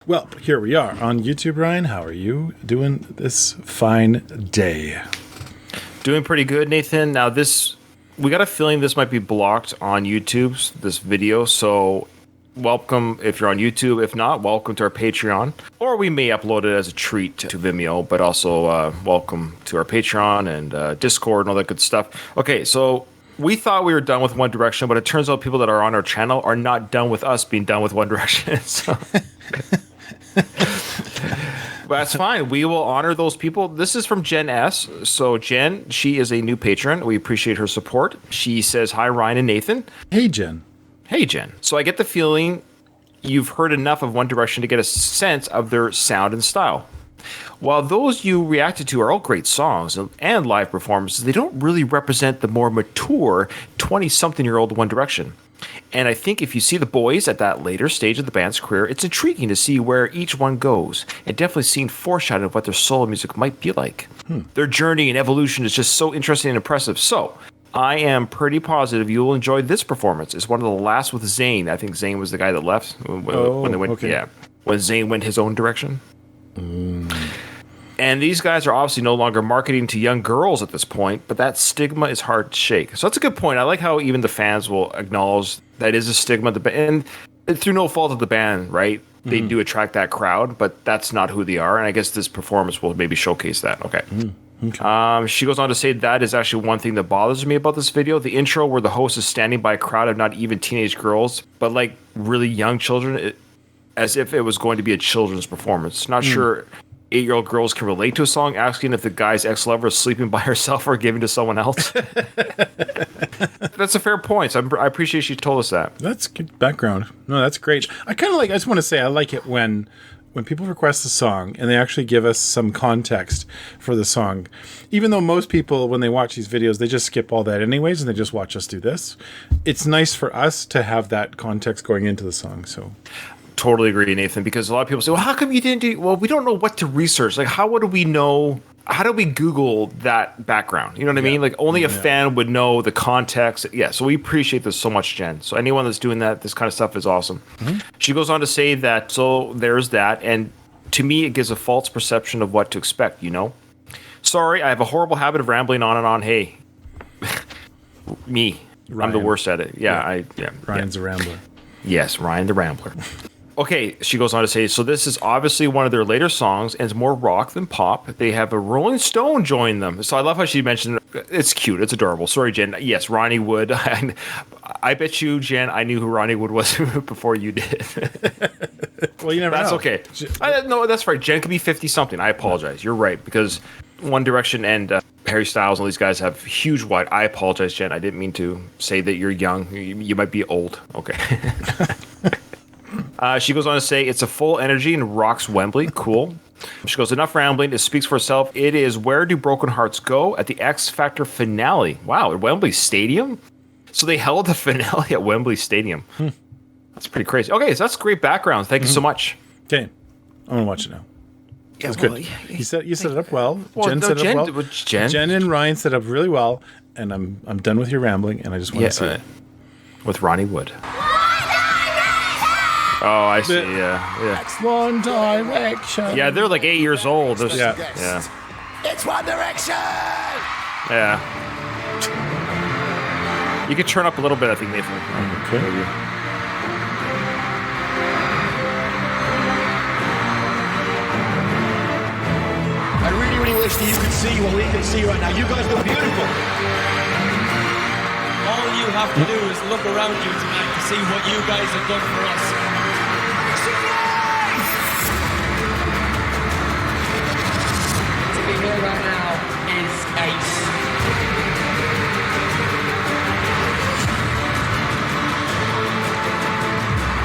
Well, here we are on YouTube, Ryan. How are you doing this fine day? Doing pretty good, Nathan. Now, we got a feeling this might be blocked on YouTube, this video. So, welcome if you're on YouTube. If not, welcome to our Patreon. Or we may upload it as a treat to Vimeo, but also welcome to our Patreon and Discord and all that good stuff. Okay, so we thought we were done with One Direction, but it turns out people that are on our channel are not done with us being done with One Direction. So. But that's fine. We will honor those people. This is from Jen S. So Jen, she is a new patron. We appreciate her support. She says, hi, Ryan and Nathan. Hey, Jen. Hey, Jen. So I get the feeling you've heard enough of One Direction to get a sense of their sound and style. While those you reacted to are all great songs and live performances, they don't really represent the more mature 20-something-year-old One Direction. And I think if you see the boys at that later stage of the band's career, it's intriguing to see where each one goes, and definitely seeing foreshadowing of what their solo music might be like. Their journey and evolution is just so interesting and impressive. So, I am pretty positive you will enjoy this performance. It's one of the last with Zayn. I think Zayn was the guy that left when they went. Okay. Yeah, when Zayn went his own direction. And these guys are obviously no longer marketing to young girls at this point, but that stigma is hard to shake. So that's a good point. I like how even the fans will acknowledge that is a stigma. And through no fault of the band, right? They do attract that crowd, but that's not who they are. And I guess this performance will maybe showcase that. Okay. Okay. She goes on to say that is actually one thing that bothers me about this video. The intro where the host is standing by a crowd of not even teenage girls, but like really young children, as if it was going to be a children's performance. Not sure 8-year-old girls can relate to a song asking if the guy's ex-lover is sleeping by herself or giving to someone else. That's a fair point. So I appreciate she told us that. That's good background. No, that's great. I just want to say I like it when people request a song and they actually give us some context for the song. Even though most people, when they watch these videos, they just skip all that anyways and they just watch us do this. It's nice for us to have that context going into the song. So. Totally agree, Nathan, because a lot of people say, well, how come you didn't do... Well, we don't know what to research. Like, how would we know... How do we Google that background? You know what I mean? Like, only a fan would know the context. Yeah, so we appreciate this so much, Jen. So anyone that's doing that, this kind of stuff is awesome. She goes on to say that, so there's that, and to me, it gives a false perception of what to expect, you know? Sorry, I have a horrible habit of rambling on and on. Hey, me. Ryan. I'm the worst at it. Ryan's a rambler. Yes, Ryan the Rambler. Okay, she goes on to say, so this is obviously one of their later songs, and it's more rock than pop. They have a Rolling Stone join them. So I love how she mentioned it's cute. It's adorable. Sorry, Jen. Yes, Ronnie Wood. I bet you, Jen, I knew who Ronnie Wood was before you did. Well, you never know. That's okay. No, that's right. Jen could be 50-something. I apologize. You're right, because One Direction and Harry Styles and all these guys have huge wide... I apologize, Jen. I didn't mean to say that you're young. You might be old. Okay. She goes on to say, it's a full energy and rocks Wembley. Cool. She goes, enough rambling. It speaks for itself. It is Where Do Broken Hearts Go at the X Factor finale. Wow, at Wembley Stadium? So they held the finale at Wembley Stadium. That's pretty crazy. Okay, so that's great background. Thank you so much. Okay, I'm going to watch it now. Yeah, that's good. You set it up well. Jen set it up well. Jen and Ryan set up really well, and I'm done with your rambling, and I just want to see it. With Ronnie Wood. Oh, I see. Yeah. It's One Direction. Yeah, they're like 8 years old. Yeah. It's One Direction. Yeah. You could turn up a little bit, I think, Nathan. Okay. I really, really wish that you could see what we can see right now. You guys look beautiful. All you have to do is look around you tonight to see what you guys have done for us. To be here right now is ace.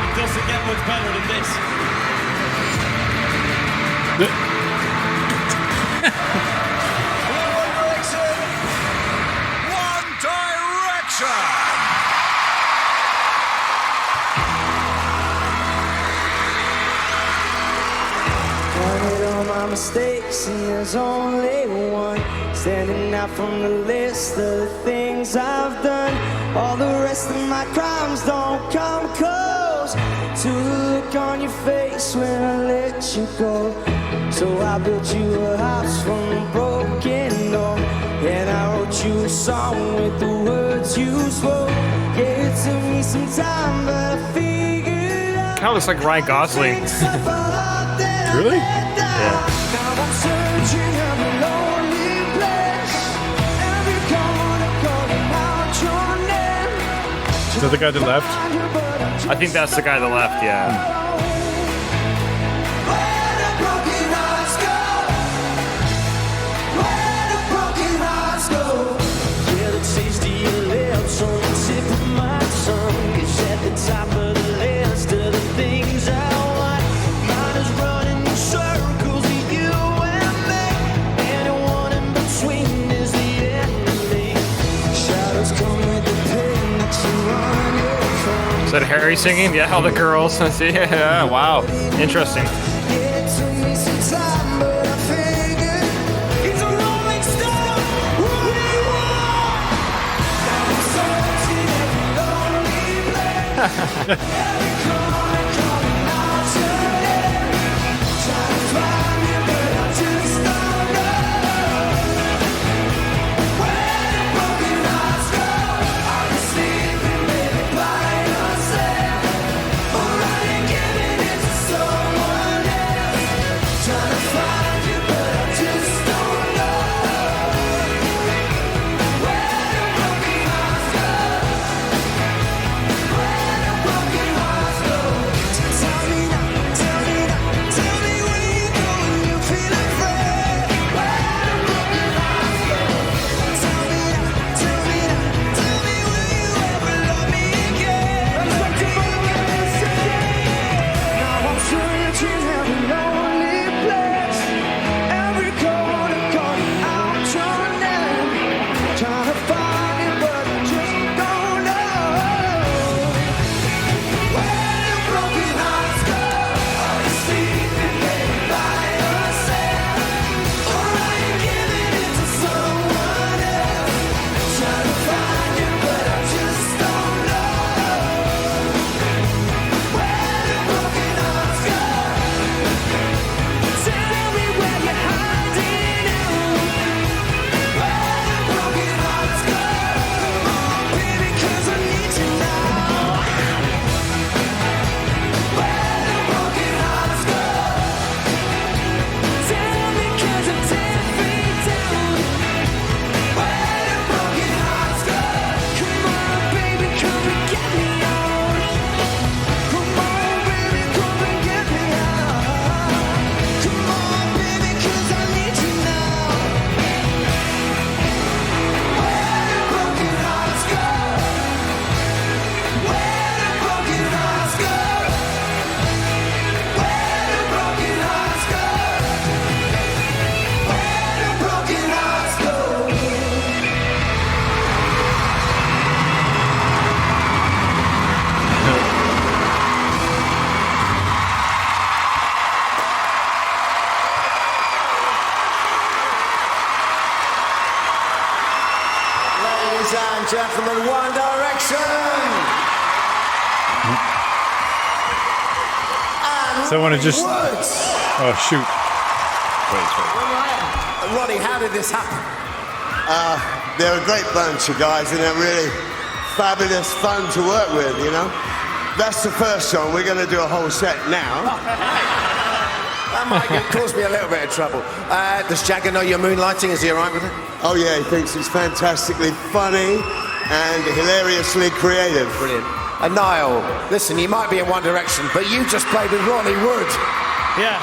It doesn't get much better than this. One Direction. One Direction. Counted all my mistakes and there's only one standing out from the list of the things I've done. All the rest of my crimes don't come close to the look look on your face when I let you go. So I built you a house from a broken door, and I wrote you a song with the words you spoke. Yeah, it took me some time, but I figured out. Kind of looks like Ryan Gosling. Really? Yeah. Now I'm searching every lonely place, every corner calling out your name. Is that the guy to the left? I think that's the guy to the left, yeah. Where the broken hearts go, where the broken hearts go. Yeah, the taste of your lips on the tip of my tongue is at the top of the list of the things I want. Mine is running in circles with you and me. Anyone in between is the enemy. Shadows come with the pain that you run from. Is that Harry singing? Yeah, all the girls. Yeah, wow. Interesting. Yeah, it took me some time, but I figured it's a rolling stone. What do you want? Now I'm searching every lonely place, every corner calling out your name. Trying to find you, but I just don't know. Where the broken hearts go? Are you sleeping, baby, by yourself? Or are you giving it to someone else? Trying to find you, but I just don't know. Where the broken hearts go? Where the broken hearts go? Tell me now, tell me now, tell me where you go when you feel afraid. Where the broken hearts go? Tell me now, tell me now, tell me will you ever love me again? Now I'm searching every lonely place, every corner calling out your name. Trying to find you, but I just don't know. Where the broken hearts go? Are you sleeping, baby, by yourself? Or are you giving it to someone else? Trying to find you, but I just don't know. Where the broken hearts go? Tell me where you're hiding out. Where the broken hearts go? Come on, baby, 'cause I need you now. Where the broken hearts go? Tell me 'cause I'm 10 feet down. Where the broken hearts go? Come on, baby, come and get me out. Come on, baby, come and get me out. Come on, baby, 'cause I need you now. Where the broken hearts go? Where the broken hearts go? Where the broken hearts go? Where the broken hearts go? Ladies and gentlemen, One Direction. So I want to just. Woods. Oh, shoot. Ronnie, how did this happen? They're a great bunch of guys, and they're really fabulous fun to work with, you know? That's the first song. We're going to do a whole set now. That might cause me a little bit of trouble. Does Jagger know you're moonlighting? Is he all right with it? Oh, yeah, he thinks it's fantastically funny and hilariously creative. Brilliant. And Niall, listen, you might be in One Direction, but you just played with Ronnie Wood. Yeah,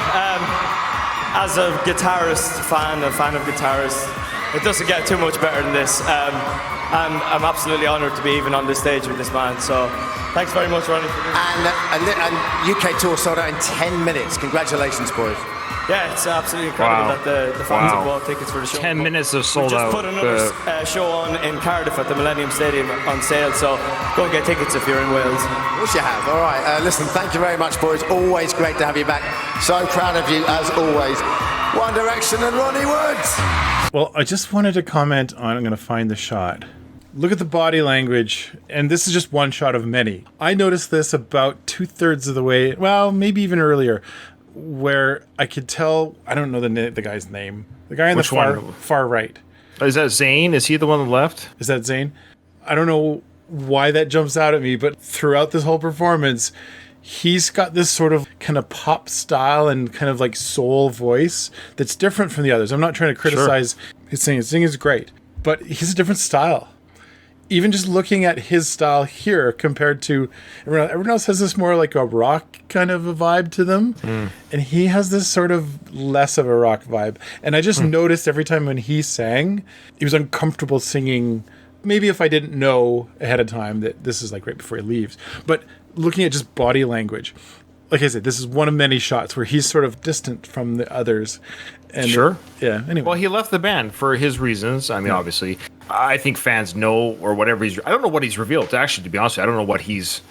as a guitarist fan, a fan of guitarists, it doesn't get too much better than this. I'm absolutely honoured to be even on this stage with this man. So thanks very much, Ronnie. And UK tour sold out in 10 minutes. Congratulations, boys. Yeah, it's absolutely incredible that the fans have bought tickets for the show. 10 minutes of sold we out. just put another show on in Cardiff at the Millennium Stadium on sale, so go and get tickets if you're in Wales. Of course you have. All right, listen, thank you very much, boys. Always great to have you back. So proud of you, as always. One Direction and Ronnie Wood. Well, I just wanted to comment on. I'm going to find the shot. look at the body language, and this is just one shot of many. I noticed this about 2/3 of the way, well, maybe even earlier, where I could tell, I don't know the guy's name. The guy on Which the one? far right. Is that Zane? Is he the one on the left? Is that Zane? I don't know why that jumps out at me, but throughout this whole performance, he's got this sort of kind of pop style and kind of like soul voice that's different from the others. I'm not trying to criticize his singing. His singing is great, but he's a different style. Even just looking at his style here compared to everyone else has this more like a rock kind of a vibe to them. And he has this sort of less of a rock vibe. And I just noticed every time when he sang, he was uncomfortable singing. Maybe if I didn't know ahead of time that this is like right before he leaves. But looking at just body language, like I said, this is one of many shots where he's sort of distant from the others. And Sure. Yeah. Anyway. Well, he left the band for his reasons. I mean, obviously, I think fans know or whatever I don't know what he's revealed. Actually, to be honest, I don't know what he's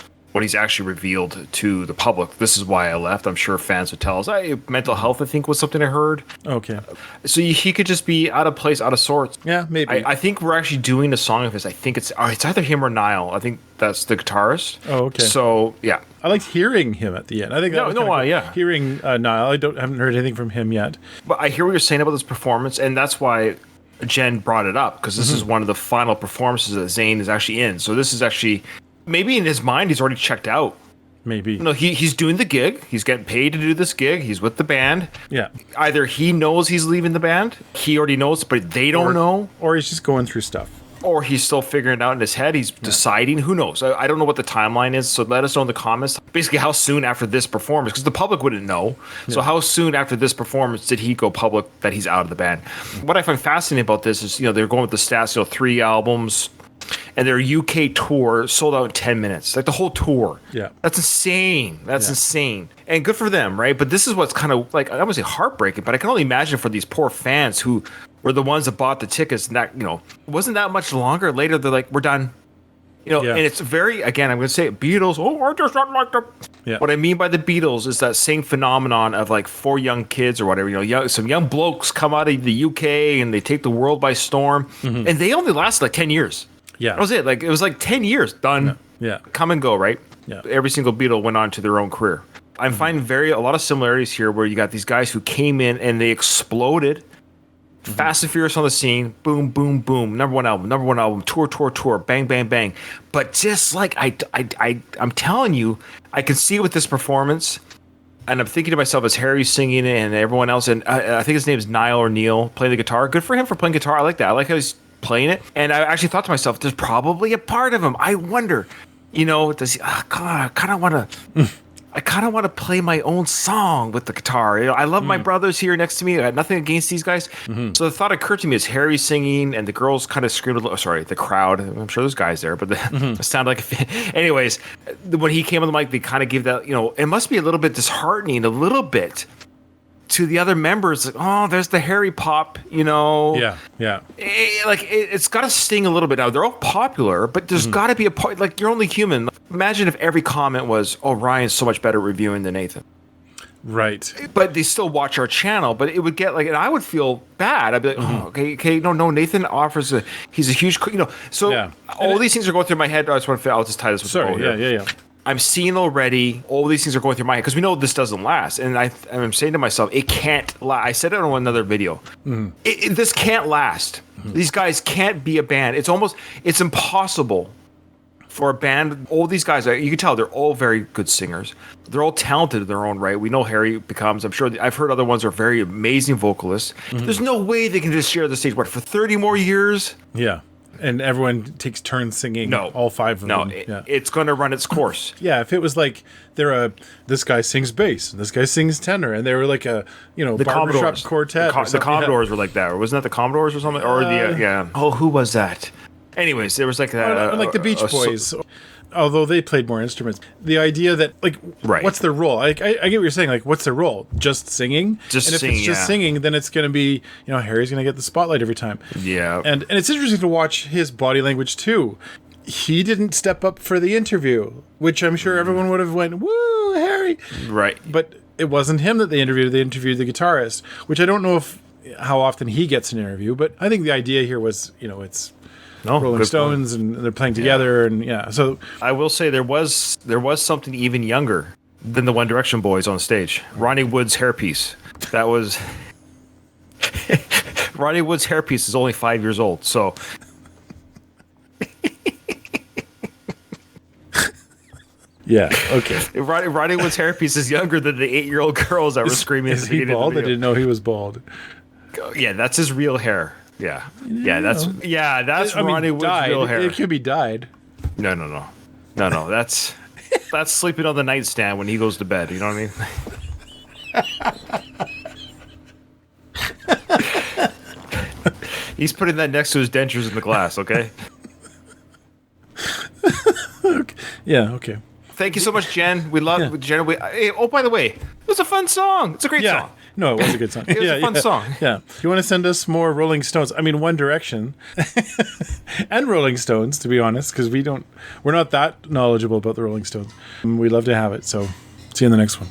actually revealed to the public. This is why I left. I'm sure fans would tell us. Mental health, I think, was something I heard. Okay. So he could just be out of place, out of sorts. Yeah, maybe. I think we're actually doing a song of his. I think it's either him or Niall. I think that's the guitarist. Oh, okay. So yeah, I liked hearing him at the end. I think that was kinda cool. yeah. Hearing Niall, haven't heard anything from him yet. But I hear what you're saying about this performance, and that's why Jen brought it up, because this is one of the final performances that Zayn is actually in. So this is actually, maybe in his mind, he's already checked out. Maybe. No, he's doing the gig. He's getting paid to do this gig. He's with the band. Yeah. Either he knows he's leaving the band, he already knows, but they don't know. Or he's just going through stuff. Or he's still figuring it out in his head. He's deciding. Who knows? I don't know what the timeline is. So let us know in the comments. Basically, how soon after this performance, because the public wouldn't know. So how soon after this performance did he go public that he's out of the band? What I find fascinating about this is, they're going with the stats, 3 albums, and their UK tour sold out in 10 minutes. Like the whole tour. Yeah. That's insane. That's insane. And good for them, right? But this is what's kind of like, I don't want to say heartbreaking, but I can only imagine for these poor fans who were the ones that bought the tickets, and that, wasn't that much longer. Later, they're like, we're done. And it's very, again, I'm going to say it, Beatles, I just don't like them. Yeah. What I mean by the Beatles is that same phenomenon of like 4 young kids or whatever, some young blokes come out of the UK and they take the world by storm, and they only last like 10 years. Yeah. That was it. Like, it was like 10 years, done. Yeah. Come and go, right? Yeah. Every single Beatle went on to their own career. I'm finding a lot of similarities here where you got these guys who came in and they exploded. Fast and Furious on the scene, boom, boom, boom. Number one album, tour, bang, bang, bang. But just like I'm telling you, I can see with this performance, and I'm thinking to myself as Harry's singing it and everyone else, and I think his name is Niall or Neil, playing the guitar. Good for him for playing guitar. I like that. I like how he's playing it. And I actually thought to myself, there's probably a part of him. I wonder, does he? God, I kind of want to. I kind of want to play my own song with the guitar. I love my brothers here next to me. I had nothing against these guys. So the thought occurred to me as Harry's singing and the girls kind of screamed a little. Sorry, the crowd. I'm sure there's guys there, but it sounded like. Anyways, when he came on the mic, they kind of gave that. It must be a little bit disheartening, a little bit, to the other members. Like, oh, there's the Harry pop. Yeah. Yeah. It's got to sting a little bit. Now they're all popular, but there's got to be a part. Like, you're only human. Imagine if every comment was, "Oh, Ryan's so much better at reviewing than Nathan." Right. But they still watch our channel. But it would get like, and I would feel bad. I'd be like, "Oh, okay, no, Nathan offers he's a huge, So all these things are going through my head. I just want to. I'll just tie this with the bow here. Yeah. I'm seeing already all these things are going through my head because we know this doesn't last. And I'm saying to myself, it can't last. I said it on another video. This can't last. These guys can't be a band. It's impossible for a band. All these guys, you can tell they're all very good singers. They're all talented in their own right. We know Harry becomes, I'm sure I've heard other ones are very amazing vocalists. There's no way they can just share the stage, for 30 more years? Yeah. And everyone takes turns singing. No, all 5 of them. It's going to run its course. Yeah, if it was like this guy sings bass and this guy sings tenor, and they were like a the barbershop quartet. The Commodores were like that, or wasn't that the Commodores or something? Or Oh, who was that? Anyways, there was like that. Like the Beach Boys. Although they played more instruments, the idea that what's their role? I get what you're saying. Like, what's their role? Just singing. And if it's just singing, then it's going to be Harry's going to get the spotlight every time. Yeah. And it's interesting to watch his body language too. He didn't step up for the interview, which I'm sure everyone would have went, "Woo, Harry!" Right. But it wasn't him that they interviewed. They interviewed the guitarist, which I don't know how often he gets an interview. But I think the idea here was, it's. No, Rolling good Stones, and they're playing together, and yeah. So I will say there was something even younger than the One Direction boys on stage. Ronnie Wood's hairpiece. That was Ronnie Wood's hairpiece is only 5 years old. So yeah, okay. Ronnie Wood's hairpiece is younger than the 8-year-old girls that were screaming. Is he bald? I didn't know he was bald. Yeah, that's his real hair. Yeah, that's Ronnie Wood's dyed. real hair. It could be dyed. No. That's sleeping on the nightstand when he goes to bed. You know what I mean? He's putting that next to his dentures in the glass. Okay. Okay. Yeah. Okay. Thank you so much, Jen. We love Jen. Hey, oh, by the way, it was a fun song. It's a great song. No, it was a good song. It was a fun song. Yeah. You want to send us more Rolling Stones? I mean, One Direction and Rolling Stones, to be honest, because we're not that knowledgeable about the Rolling Stones. We'd love to have it. So see you in the next one.